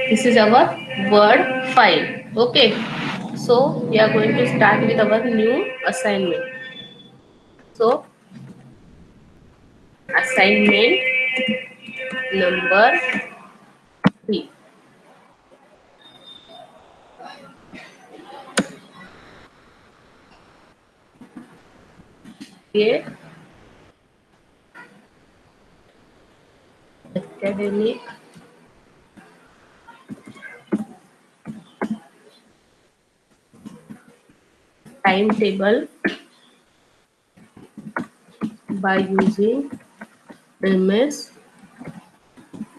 This is our word file. Okay, so we are going to start with our new assignment. So assignment number 3. Create academic timetable by using MS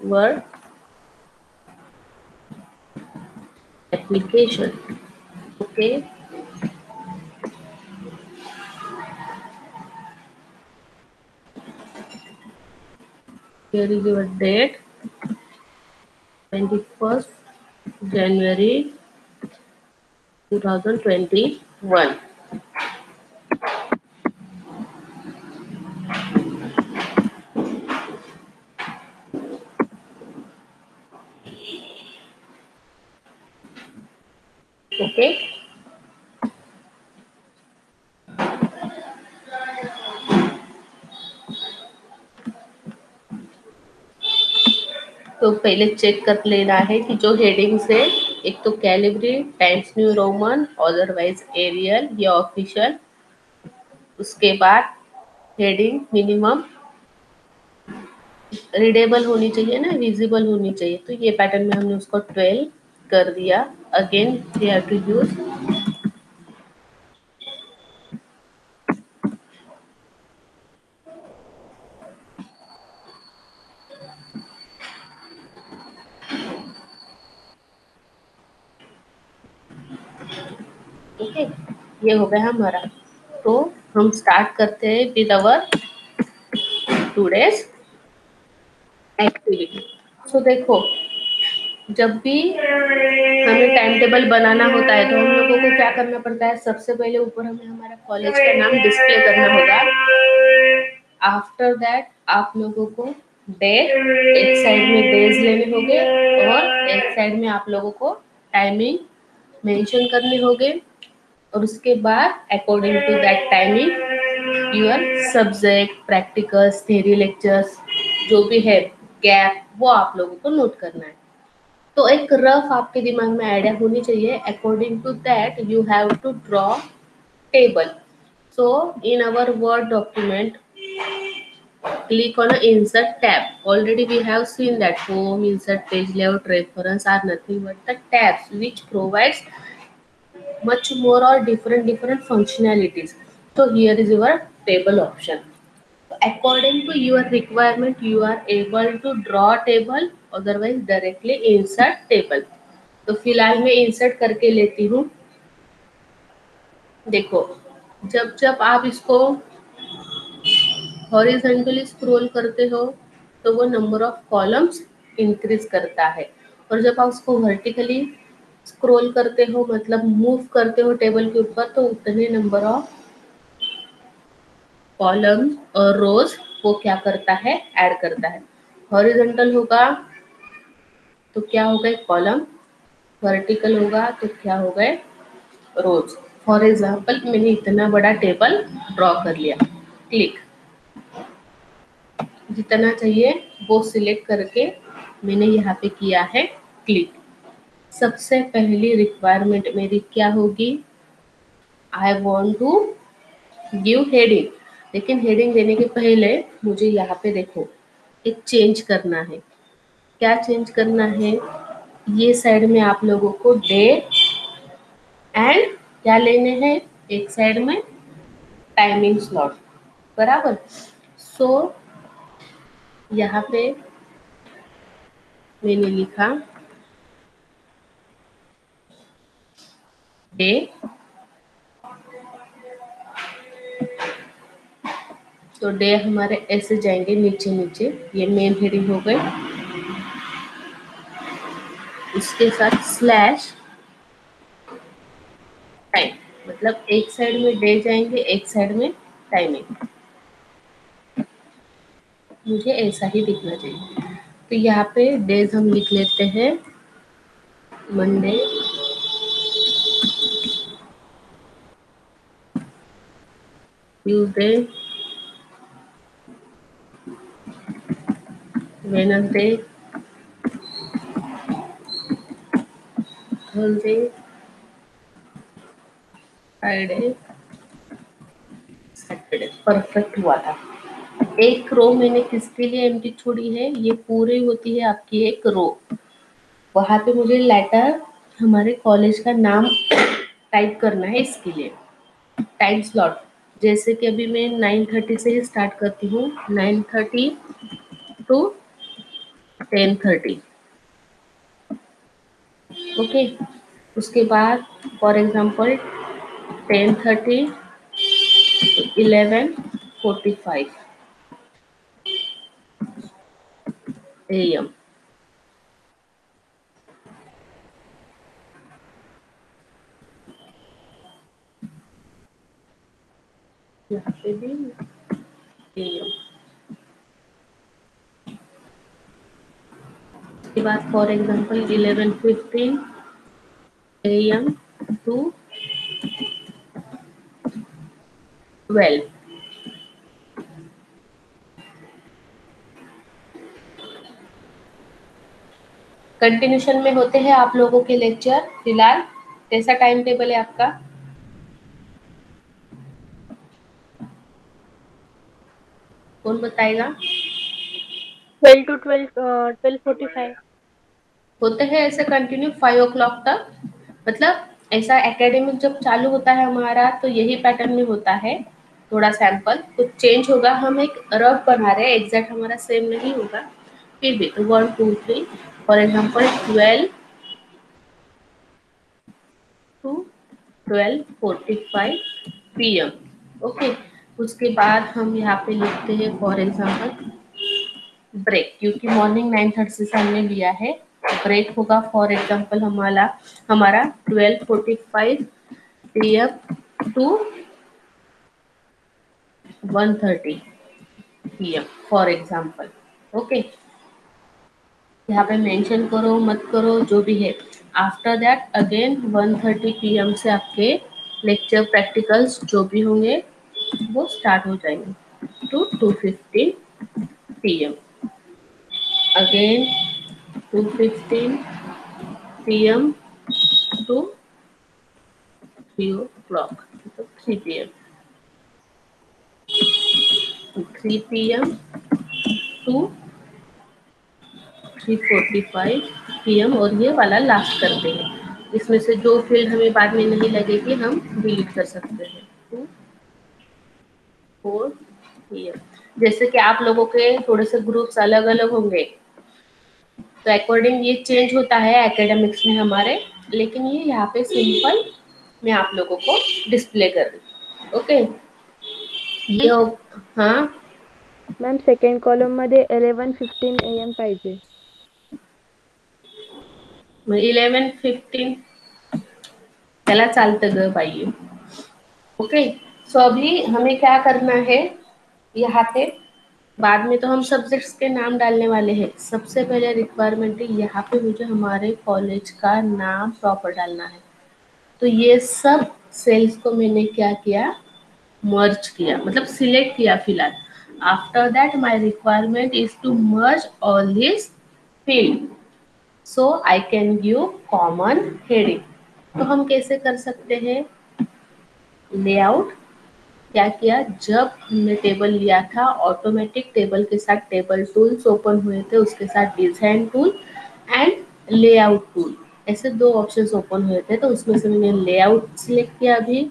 Word application. Okay, here is your date, 21st January 2021. Okay, तो पहले check कर लेना है कि जो headings है, एक तो Calibri, Times New Roman, otherwise Arial या ऑफिशियल। उसके बाद हेडिंग मिनिमम रीडेबल होनी चाहिए ना, विजिबल होनी चाहिए। तो ये पैटर्न में हमने उसको 12 कर दिया। Again we have to use okay, ये हो गया हमारा। तो हम स्टार्ट करते हैं विद अवर टूडेज एक्टिविटी। तो देखो, जब भी हमें टाइम टेबल बनाना होता है तो हम लोगों को क्या करना पड़ता है? सबसे पहले ऊपर हमें हमारा कॉलेज का नाम डिस्प्ले करना होगा। आफ्टर दैट आप लोगों को डेट, एक साइड में डेज लेने होंगे और एक साइड में आप लोगों को टाइमिंग मेंशन करने होंगे। और उसके बाद according to that timing your subject, practicals, theory lectures जो भी है गैप, वो आप लोगों को नोट करना है। तो एक रफ आपके दिमाग में आइडिया होनी चाहिए। According to that you have to draw table. So in our Word document, click on insert tab. Already we have seen that home, insert, page layout, reference are nothing but the tabs which provides much more or different functionalities. So here is your table option. According to your requirement you are able to draw table, otherwise directly insert table. तो फिलहाल मैं insert करके लेती हूँ। देखो, जब जब आप इसको हॉरिजॉन्टली स्क्रॉल करते हो तो वो नंबर ऑफ कॉलम्स इंक्रीज करता है, और जब आप उसको वर्टिकली स्क्रॉल करते हो, मतलब मूव करते हो टेबल के ऊपर, तो उतने नंबर ऑफ कॉलम्स और रोज वो क्या करता है? ऐड करता है। हॉरिजॉन्टल होगा तो क्या हो गए? कॉलम। वर्टिकल होगा तो क्या हो गए? रोज। फॉर एग्जाम्पल मैंने इतना बड़ा टेबल ड्रॉ कर लिया। क्लिक, जितना चाहिए वो सिलेक्ट करके मैंने यहाँ पे किया है क्लिक। सबसे पहली रिक्वायरमेंट मेरी क्या होगी? I want to give heading. लेकिन हेडिंग देने के पहले मुझे यहाँ पे देखो एक चेंज करना है। क्या चेंज करना है? ये साइड में आप लोगों को डे एंड क्या लेने हैं, एक साइड में टाइमिंग स्लॉट, बराबर। सो यहाँ पे मैंने लिखा डे, तो डे हमारे ऐसे जाएंगे नीचे नीचे, ये मेन हेडिंग हो गई। उसके साथ स्लैश टाइम, मतलब एक साइड में डे जाएंगे, एक साइड में टाइमिंग। मुझे ऐसा ही दिखना चाहिए। तो यहाँ पे डेज हम लिख लेते हैं Monday, Tuesday, Wednesday, Thursday, Friday, Saturday. Perfect हुआ था। एक रो मैंने किसके लिए एम्प्टी छोड़ी है, ये पूरी होती है आपकी एक रो। वहां पे मुझे लेटर हमारे कॉलेज का नाम टाइप करना है, इसके लिए टाइम स्लॉट। जैसे कि अभी मैं 9:30 से ही स्टार्ट करती हूँ, 9:30 टू 10:30। ओके, उसके बाद फॉर एग्जांपल 10:30 11:45 AM। यहाँ पे भी AM। उसके बाद for example 11:15 AM to 12। Continuation में होते हैं आप लोगों के लेक्चर फिलहाल? कैसा टाइम टेबल है आपका? कौन बताएगा? 12 to 12:45। होते हैं ऐसे कंटिन्यू 5 o'clock तक। मतलब ऐसा एकेडमिक जब चालू होता है हमारा तो यही पैटर्न में होता है। थोड़ा सैंपल कुछ चेंज होगा, हम एक रफ बना रहे हैं, एग्जैक्ट हमारा सेम नहीं होगा, फिर भी तो 1 2 3 for example 12 to 12:45 PM। Okay, उसके बाद हम यहाँ पे लिखते हैं फॉर एग्जाम्पल ब्रेक, क्योंकि मॉर्निंग 9:30 से हमने लिया है। ब्रेक होगा फॉर एग्जाम्पल हमारा 12:45 PM to 1:30 PM for example. Okay, यहाँ पे मेंशन करो मत करो जो भी है। आफ्टर दैट अगेन 1:30 PM से आपके लेक्चर प्रैक्टिकल्स जो भी होंगे वो स्टार्ट हो जाएंगे to 2:15 PM। Again 2:15 PM to 3 o'clock, तो 3 PM। 3 PM टू 3:45 PM, और ये वाला लास्ट करते हैं। इसमें से जो फील्ड हमें बाद में नहीं लगेगी हम डिलीट कर सकते हैं। 2 4 PM। जैसे कि आप लोगों के थोड़े से ग्रुप्स अलग अलग होंगे तो अकॉर्डिंग ये चेंज होता है एकेडमिक्स में हमारे, लेकिन ये यहाँ पे सिंपल मैं आप लोगों को डिस्प्ले कर रही हूँ। ओके, ये हाँ, मॅम सेकंड कॉलम मध्ये 11:15 AM पाहिजे। 11:15 त्याला चालतं ग बाई। ओके, सो अभी हमें क्या करना है यहाँ पे, बाद में तो हम सब्जेक्ट्स के नाम डालने वाले हैं। सबसे पहले रिक्वायरमेंट है यहाँ पे मुझे हमारे कॉलेज का नाम प्रॉपर डालना है। तो ये सब सेल्स को मैंने क्या किया, मर्ज किया, मतलब सिलेक्ट किया फिलहाल। After that my requirement is to merge all this field so I can give common heading. तो हम कैसे कर सकते हैं, लेआउट क्या किया, जब हमने टेबल लिया था ऑटोमेटिक टेबल के साथ टेबल टूल्स ओपन हुए थे, उसके साथ design tool and layout tool, ऐसे दो ऑप्शंस ओपन हुए थे। तो उसमें से मैंने लेआउट सिलेक्ट किया। अभी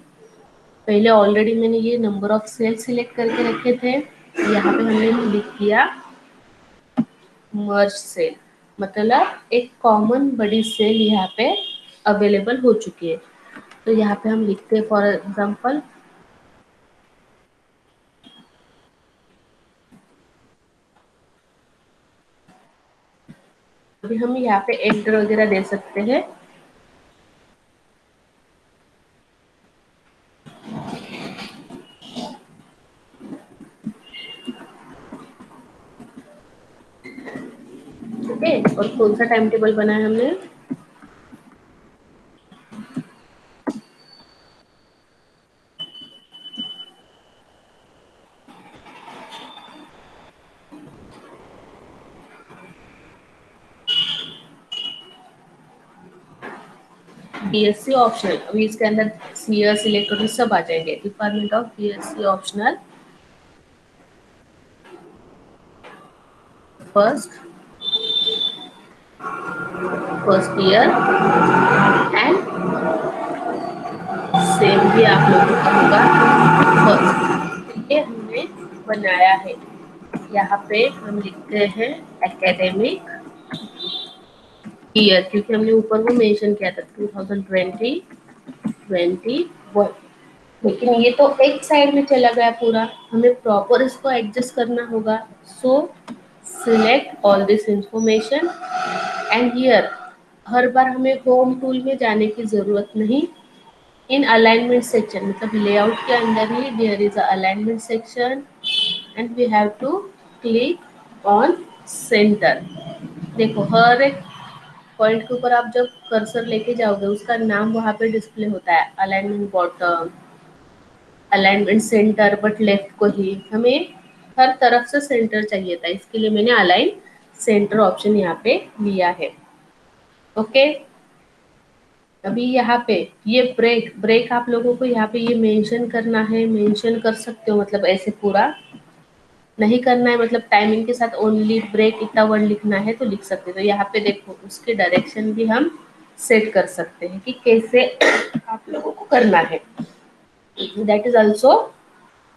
पहले ऑलरेडी मैंने ये नंबर ऑफ सेल सिलेक्ट करके रखे थे, यहाँ पे हमने लिख दिया मर्ज सेल, मतलब एक कॉमन बड़ी सेल यहाँ पे अवेलेबल हो चुकी है। तो यहाँ पे हम लिखते हैं फॉर एग्जाम्पल अभी हम यहाँ पे एंटर वगैरह दे सकते हैं। ओके, और कौन सा टाइम टेबल बनाया हमने, बीएससी ऑप्शनल, अभी इसके अंदर सीएस इलेक्ट्रॉनिक्स सब आ जाएंगे। Department of BSc optional first first year and same भी आप लोगों का होगा फर्स्ट। ये हमने बनाया है, यहाँ पे हम लिखते हैं एकेडमिक ईयर, क्योंकि हमने ऊपर वो मेंशन किया था 2020 21। लेकिन ये तो एक साइड में चला गया पूरा, हमें प्रॉपर इसको एडजस्ट करना होगा। So select all this information and here हर बार हमें होम टूल में जाने की जरूरत नहीं। इन अलाइनमेंट सेक्शन, मतलब लेआउट के अंदर ही there is a alignment section and we have to click on centre. देखो हर एक पॉइंट के ऊपर आप जब कर्सर लेके जाओगे उसका नाम वहाँ पे डिस्प्ले होता है, alignment bottom, alignment centre, but left को ही हमें हर तरफ से सेंटर चाहिए था, इसके लिए मैंने अलाइन सेंटर ऑप्शन यहाँ पे लिया है। ओके, अभी यहाँ पे ये ब्रेक ब्रेक आप लोगों को यहाँ पे ये मेंशन करना है, मेंशन कर सकते हो, मतलब ऐसे पूरा नहीं करना है, मतलब टाइमिंग के साथ ओनली ब्रेक इतना वर्ड लिखना है तो लिख सकते हो। तो यहाँ पे देखो उसके डायरेक्शन भी हम सेट कर सकते हैं कि कैसे आप लोगों को करना है। That is also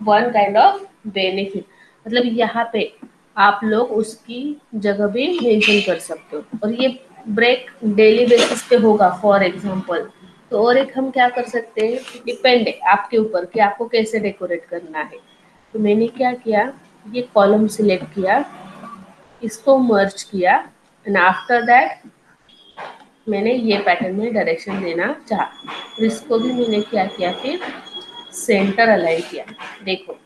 one kind of benefit, मतलब यहाँ पे आप लोग उसकी जगह भी मेंशन कर सकते हो। और ये ब्रेक डेली बेसिस पे होगा फॉर एग्जांपल। तो और एक हम क्या कर सकते हैं, डिपेंड है आपके ऊपर कि आपको कैसे डेकोरेट करना है। तो मैंने क्या किया, ये कॉलम सिलेक्ट किया, इसको मर्ज किया एंड आफ्टर दैट मैंने ये पैटर्न में डायरेक्शन देना चाहा। तो इसको भी मैंने क्या किया, फिर सेंटर अलाइन किया। देखो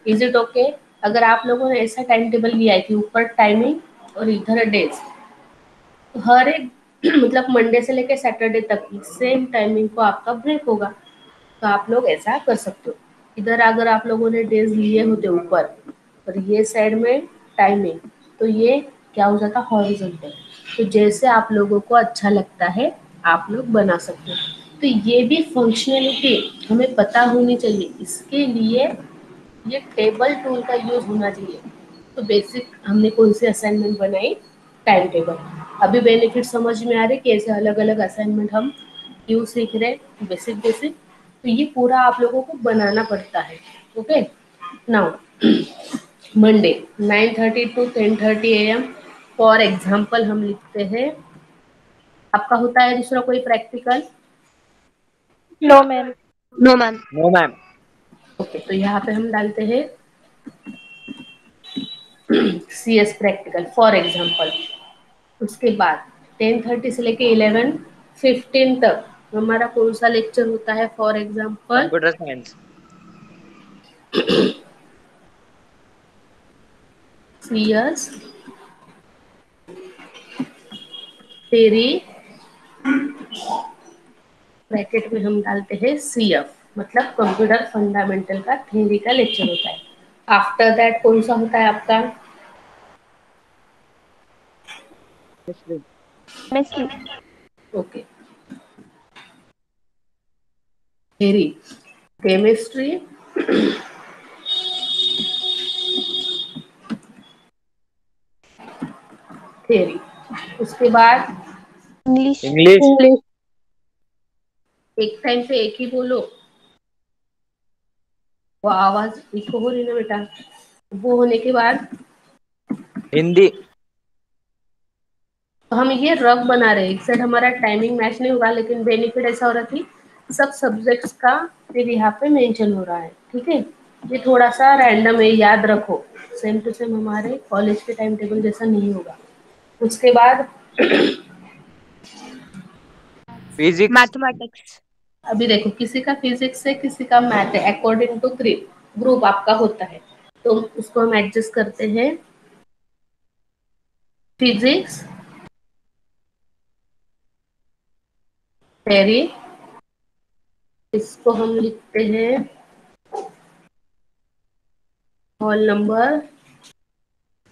इज इट ओके? अगर आप लोगों ने ऐसा टाइम टेबल लिया है कि ऊपर टाइमिंग और इधर डेज, तो हर एक मतलब मंडे से लेकर सैटरडे तक सेम टाइमिंग को आपका ब्रेक होगा। तो आप लोग ऐसा कर सकते हो। इधर अगर आप लोगों ने डेज लिए होते ऊपर और ये साइड में टाइमिंग, तो ये क्या हो जाता हॉरिजॉन्टल। तो जैसे आप लोगों को अच्छा लगता है आप लोग बना सकते हो। तो ये भी फंक्शनलिटी हमें पता होनी चाहिए, इसके लिए ये टेबल टूल का यूज होना चाहिए। तो बेसिक हमने कौन सी असाइनमेंट बनाई, टाइम टेबल। अभी बेनिफिट समझ में आ रहे कैसे अलग अलग असाइनमेंट हम क्यों सीख रहे, बेसिक बेसिक। तो ये पूरा आप लोगों को बनाना पड़ता है। Okay, now Monday 9:30 to 10:30 AM for example हम लिखते हैं। आपका होता है दूसरा कोई practical? No ma'am. No ma'am. No ma'am. Okay, तो यहाँ पे हम डालते हैं CS प्रैक्टिकल फॉर एग्जाम्पल। उसके बाद 10:30 से लेके 11:15 तक हमारा कौन सा लेक्चर होता है, for example computer science. CS theory, bracket में हम डालते हैं CF, मतलब कंप्यूटर फंडामेंटल का थ्योरी का लेक्चर होता है। आफ्टर दैट कौन सा होता है आपका? Chemistry. Okay, theory chemistry, theory. उसके बाद इंग्लिश। इंग्लिश। एक टाइम पे एक ही बोलो, वो आवाज इको हो रही ना बेटा। वो होने के बाद हिंदी। तो हम ये रफ बना रहे हैं, एक साइड हमारा टाइमिंग मैच नहीं होगा, लेकिन बेनिफिट ऐसा हो रहा है कि सब सब्जेक्ट्स का फिर यहाँ पे मेंशन हो रहा है। ठीक है, ये थोड़ा सा रैंडम है, याद रखो, सेम टू सेम हमारे कॉलेज के टाइम टेबल जैसा नहीं होगा। उसके बाद फिजिक्स। मैथमेटिक्स। अभी देखो किसी का फिजिक्स है किसी का मैथ है, अकॉर्डिंग टू ग्रुप आपका होता है, तो उसको हम एडजस्ट करते हैं। फिजिक्स थ्योरी, इसको हम लिखते हैं हॉल नंबर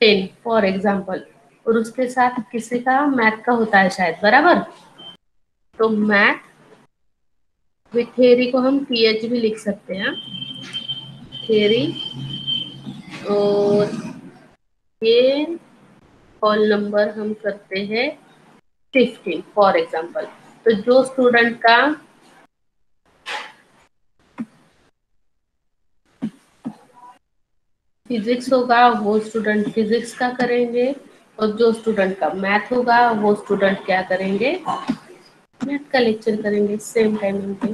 10 फॉर एग्जाम्पल। और उसके साथ किसी का मैथ का होता है शायद, बराबर। तो मैथ विथ थेरी को हम TH भी लिख सकते हैं, थेरी। और ये कॉल नंबर हम करते हैं 15 फॉर एग्जाम्पल। तो जो स्टूडेंट का फिजिक्स होगा वो स्टूडेंट फिजिक्स का करेंगे, और जो स्टूडेंट का मैथ होगा वो स्टूडेंट क्या करेंगे, मैथ का लेक्चर करेंगे सेम टाइमिंग पे।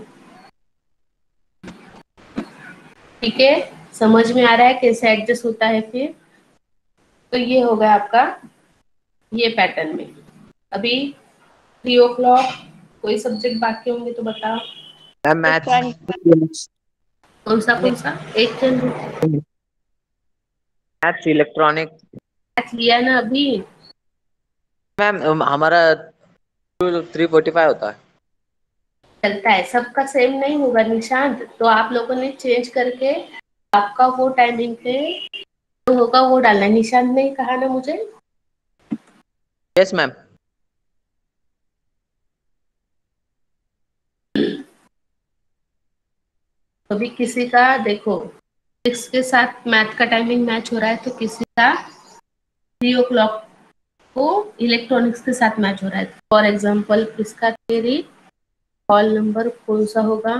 ठीक है, समझ में आ रहा है कैसे एडजस्ट होता है फिर? तो ये होगा आपका ये पैटर्न में। अभी 3 o'clock कोई सब्जेक्ट बाकी होंगे तो बताओ। Ma'am maths. कौन सा एक जन मैथ्स इलेक्ट्रॉनिक। मैथ लिया ना अभी? मैम हमारा 3:45 होता है। चलता है, सबका सेम नहीं होगा निशांत, तो आप लोगों ने चेंज करके आपका वो टाइमिंग पे जो होगा वो डालना है। निशांत ने कहा ना मुझे। Yes ma'am. अभी किसी का देखो फिजिक्स के साथ मैथ का टाइमिंग मैच हो रहा है, तो किसी का 3 o'clock को इलेक्ट्रॉनिक्स के साथ मैच हो रहा है। फॉर एग्जाम्पल इसका तेरी कॉल नंबर कौन सा होगा?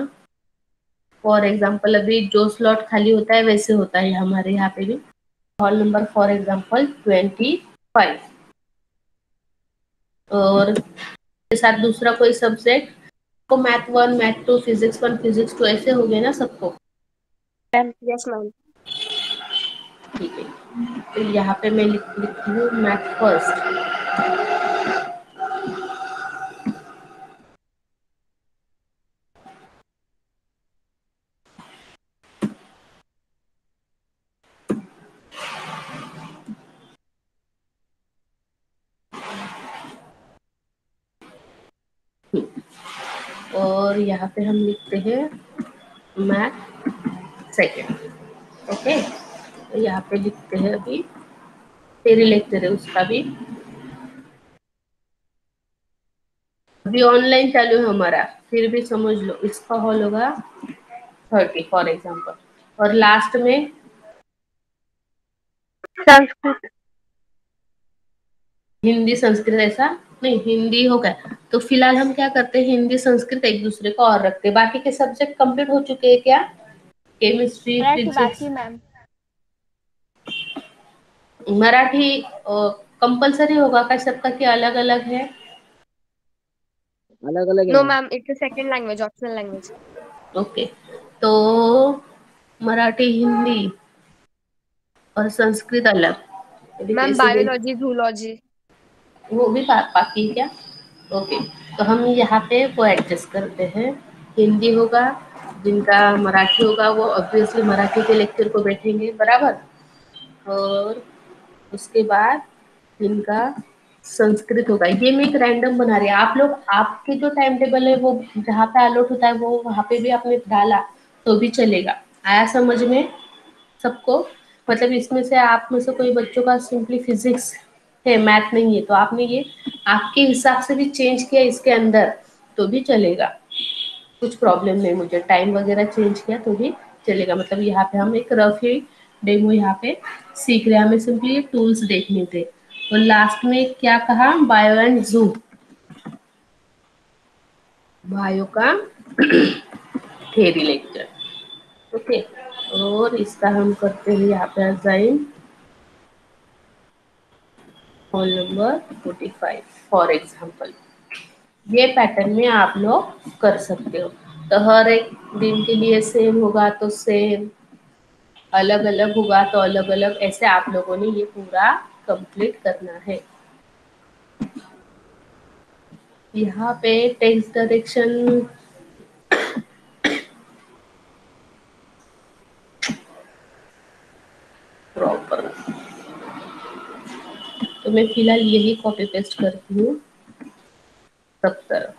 फॉर एग्जाम्पल अभी जो स्लॉट खाली होता है वैसे होता है हमारे यहाँ पे भी। Call number for example 25। और के साथ दूसरा कोई सब्जेक्ट को मैथ 1 मैथ 2 फिजिक्स 1 फिजिक्स 2 ऐसे हो गए ना सबको? Yes ma'am. ठीक है, तो यहाँ पे मैं लिखती हूँ मैथ फर्स्ट। और यहाँ पे हम लिखते हैं मैथ सेकेंड। ओके, तो यहाँ पे लिखते हैं अभी तेरे लेक्चर है उसका भी। अभी ऑनलाइन चालू है हमारा, फिर भी समझ लो इसका हॉल होगा 30 फॉर एग्जाम्पल। और लास्ट में संस्कृत। हिंदी संस्कृत ऐसा नहीं, हिंदी हो गया तो फिलहाल हम क्या करते हैं, हिंदी संस्कृत एक दूसरे को और रखते हैं। बाकी के सब्जेक्ट कंप्लीट हो चुके हैं क्या? केमिस्ट्री मराठी फिजिक्स बाकी मैम। मराठी कंपलसरी होगा क्या सबका, कि अलग अलग है? अलग अलग है no ma'am. Ma'am, it's a second language, optional language. Okay, तो मराठी हिंदी और संस्कृत अलग, अभी मैम कैसे देख बायोलॉजी जूलॉजी। वो भी बाकी है क्या? ओके, तो हम यहाँ पे वो एडजस्ट करते हैं। हिंदी होगा, जिनका मराठी होगा वो ऑब्वियसली मराठी के लेक्चर को बैठेंगे बराबर। और उसके बाद जिनका संस्कृत होगा, ये मैं एक रैंडम बना रही है। आप लोग आपके जो टाइम टेबल है वो जहाँ पे अलॉट होता है वो वहाँ पे भी आपने डाला तो भी चलेगा। आया समझ में सबको? मतलब इसमें से आप में से कोई बच्चों का सिंपली फिजिक्स है मैथ नहीं है, तो आपने ये आपके हिसाब से भी चेंज किया इसके अंदर तो भी चलेगा, कुछ प्रॉब्लम नहीं। मुझे टाइम वगैरह चेंज किया तो भी चलेगा। मतलब यहाँ पे हम एक रफ ही डेमो यहाँ पे सीख रहे हैं, हमें सिंपली ये टूल्स देखने थे। और लास्ट में क्या कहा, बायो एंड जू, बायो का थेरी लेक्चर। ओके, और इसका हम करते हैं यहाँ पे assign whole number 45 for example. ये पैटर्न में आप लोग कर सकते हो। तो हर एक दिन के लिए सेम होगा तो सेम, अलग अलग होगा तो अलग अलग, ऐसे आप लोगों ने ये पूरा कंप्लीट करना है। यहाँ पे टेक्स्ट डायरेक्शन प्रॉपर, तो मैं फिलहाल यही कॉपी पेस्ट करती हूँ सब तरफ,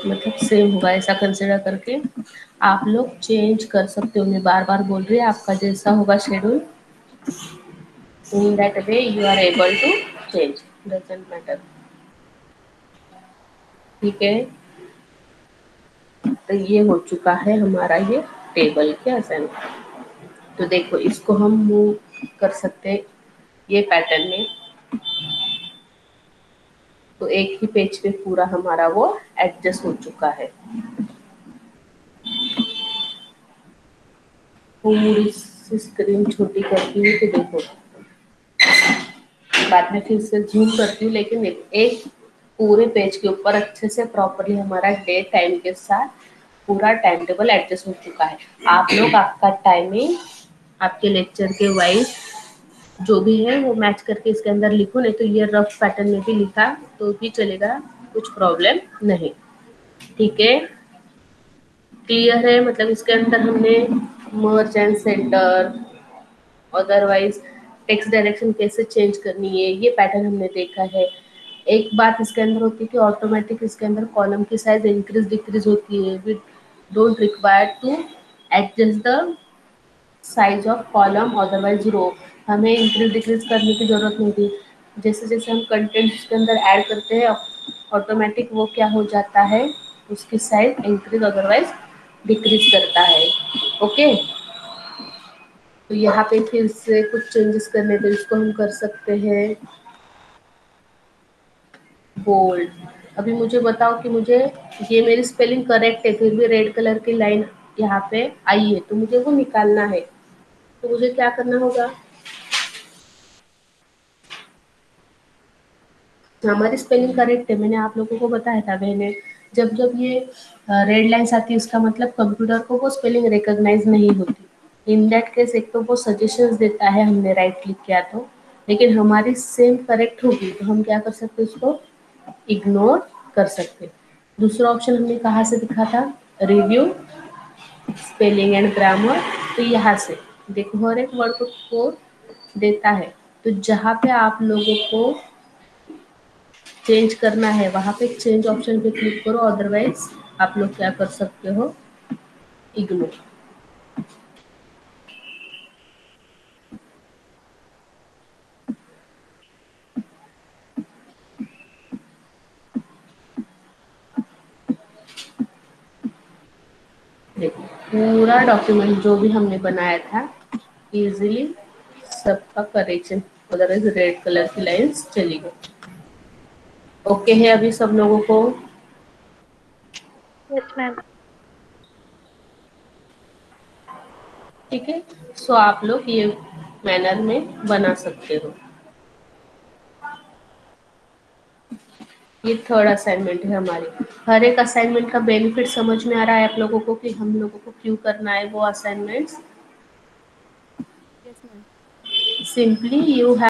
मतलब सेम होगा ऐसा कंसिडर करके आप लोग चेंज कर सकते हो। मैं बार बार बोल रही हूँ, आपका जैसा होगा schedule in that way you are able to change, doesn't matter। ठीक है, तो ये हो चुका है हमारा ये टेबल के असाइनमेंट। तो देखो इसको हम मूव कर सकते हैं ये पैटर्न में, तो एक ही पेज पे पूरा हमारा वो एडजस्ट हो चुका है। पूरी स्क्रीन छोटी करती हूँ तो देखो, बाद में फिर से जूम करती हूँ, लेकिन एक पूरे पेज के ऊपर अच्छे से प्रॉपरली हमारा डेट टाइम के साथ पूरा टाइम टेबल एडजस्ट हो चुका है। आप लोग आपका टाइमिंग आपके लेक्चर के वाइज जो भी है वो मैच करके इसके अंदर लिखो, नहीं तो ये रफ पैटर्न में भी लिखा तो भी चलेगा, कुछ प्रॉब्लम नहीं। ठीक है, क्लियर है? मतलब इसके अंदर हमने मर्ज and centre, otherwise text direction कैसे चेंज करनी है, ये पैटर्न हमने देखा है। एक बात इसके अंदर होती है कि ऑटोमेटिक इसके अंदर कॉलम की साइज इंक्रीज डिक्रीज होती है। We don't require to adjust the size of column otherwise row, हमें इंक्रीज डिक्रीज करने की जरूरत नहीं थी। जैसे जैसे हम कंटेंट इसके अंदर ऐड करते हैं ऑटोमेटिक वो क्या हो जाता है, उसकी साइज इंक्रीज अदरवाइज डिक्रीज करता है। ओके, तो यहाँ पे फिर से कुछ चेंजेस करने तो इसको हम कर सकते हैं बोल्ड। अभी मुझे बताओ कि मुझे ये मेरी स्पेलिंग करेक्ट है, फिर भी रेड कलर की लाइन यहाँ पे आई है, तो मुझे वो निकालना है। तो मुझे क्या करना होगा, हमारी स्पेलिंग करेक्ट है, मैंने आप लोगों को बताया था। मैंने जब जब ये रेड लाइन्स आती है उसका मतलब कंप्यूटर को वो स्पेलिंग रिकॉग्नाइज नहीं होती। इन दैट केस एक तो वो सजेशंस देता है हमने राइट क्लिक किया तो, लेकिन हमारी सेम करेक्ट होगी तो हम क्या कर सकते हैं, उसको इग्नोर कर सकते। दूसरा ऑप्शन हमने कहाँ से दिखा था, रिव्यू स्पेलिंग एंड ग्रामर। तो यहाँ से देखो हर एक वर्ड को देता है, तो जहाँ पे आप लोगों को चेंज करना है वहाँ पे चेंज ऑप्शन पे क्लिक करो, अदरवाइज आप लोग क्या कर सकते हो, इग्नोर। देखो पूरा डॉक्यूमेंट जो भी हमने बनाया था इजीली सबका करेक्शन, अदरवाइज रेड कलर की लाइंस चली गई। ओके है अभी सब लोगों को? Yes ma'am. ठीक है, सो आप लोग ये मैनर में बना सकते हो। ये थर्ड असाइनमेंट है हमारी। हर एक असाइनमेंट का बेनिफिट समझ में आ रहा है आप लोगों को कि हम लोगों को क्यों करना है वो assignments? Yes ma'am. Simply you have